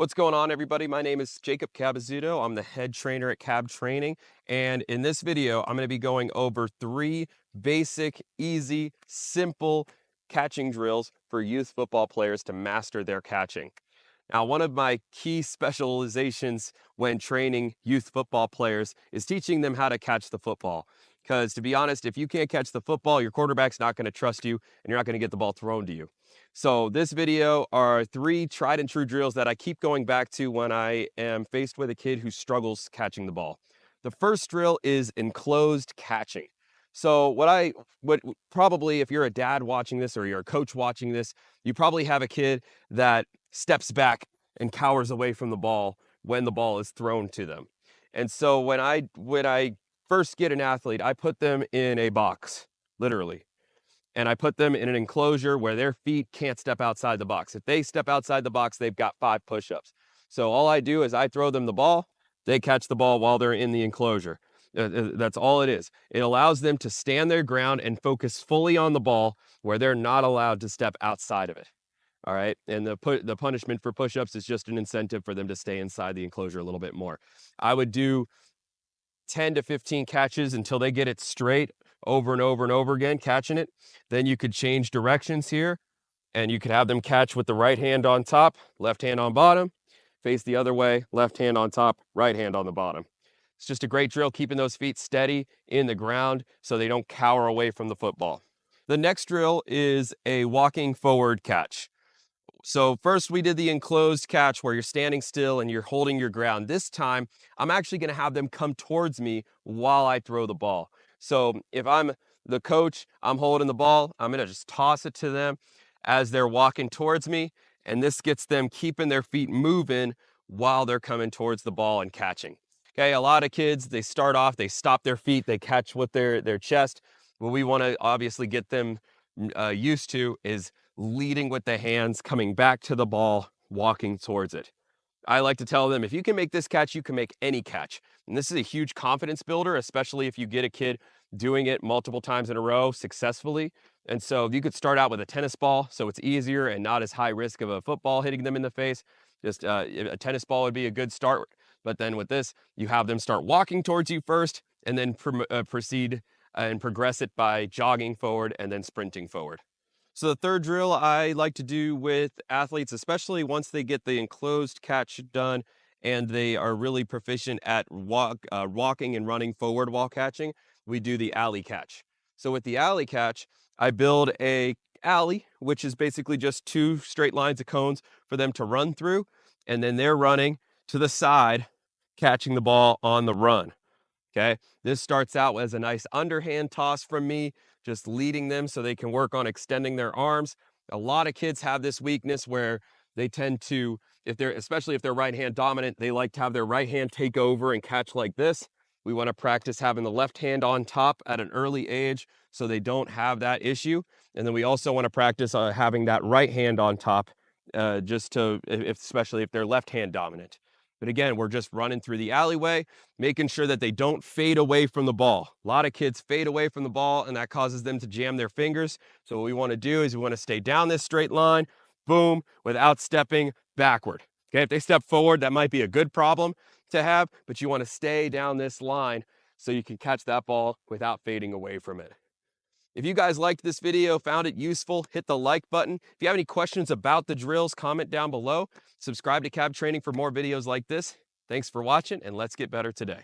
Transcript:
What's going on, everybody? My name is Jacob Cabazzuto. I'm the head trainer at Cab Training. And in this video, I'm going to be going over 3 basic, easy, simple catching drills for youth football players to master their catching. Now, one of my key specializations when training youth football players is teaching them how to catch the football. Because to be honest, if you can't catch the football, your quarterback's not going to trust you and you're not going to get the ball thrown to you. So this video are 3 tried and true drills that I keep going back to when I am faced with a kid who struggles catching the ball. The first drill is enclosed catching. So what probably, if you're a dad watching this or you're a coach watching this, you probably have a kid that steps back and cowers away from the ball when the ball is thrown to them. And so when I first get an athlete, I put them in a box, literally. And I put them in an enclosure where their feet can't step outside the box. If they step outside the box, they've got 5 push-ups. So all I do is I throw them the ball, they catch the ball while they're in the enclosure. That's all it is. It allows them to stand their ground and focus fully on the ball where they're not allowed to step outside of it. All right. And the punishment for push-ups is just an incentive for them to stay inside the enclosure a little bit more. I would do 10 to 15 catches until they get it straight over and over and over again, catching it. Then you could change directions here and you could have them catch with the right hand on top, left hand on bottom, face the other way, left hand on top, right hand on the bottom. It's just a great drill, keeping those feet steady in the ground so they don't cower away from the football. The next drill is a walking forward catch. So first we did the enclosed catch where you're standing still and you're holding your ground. This time, I'm actually going to have them come towards me while I throw the ball. So if I'm the coach, I'm holding the ball, I'm going to just toss it to them as they're walking towards me. And this gets them keeping their feet moving while they're coming towards the ball and catching. Okay, a lot of kids, they start off, they stop their feet, they catch with their chest. What we want to obviously get them used to is leading with the hands, coming back to the ball, walking towards it. I like to tell them, if you can make this catch, you can make any catch. And this is a huge confidence builder, especially if you get a kid doing it multiple times in a row successfully. And so if you could start out with a tennis ball, so it's easier and not as high risk of a football hitting them in the face. Just a tennis ball would be a good start. But then with this, you have them start walking towards you first and then proceed and progress it by jogging forward and then sprinting forward. So the third drill I like to do with athletes, especially once they get the enclosed catch done and they are really proficient at walking and running forward while catching, we do the alley catch. So with the alley catch, I build a alley, which is basically just 2 straight lines of cones for them to run through, and then they're running to the side, catching the ball on the run. Okay, this starts out as a nice underhand toss from me, just leading them so they can work on extending their arms. A lot of kids have this weakness where they tend to, especially if they're right hand dominant, they like to have their right hand take over and catch like this. We want to practice having the left hand on top at an early age so they don't have that issue. And then we also want to practice having that right hand on top, especially if they're left hand dominant. But again, we're just running through the alleyway, making sure that they don't fade away from the ball. A lot of kids fade away from the ball and that causes them to jam their fingers. So what we want to do is we want to stay down this straight line, boom, without stepping backward. Okay, if they step forward, that might be a good problem to have, but you want to stay down this line so you can catch that ball without fading away from it. If you guys liked this video, found it useful, hit the like button. If you have any questions about the drills, comment down below. Subscribe to Cab Training for more videos like this. Thanks for watching, and let's get better today.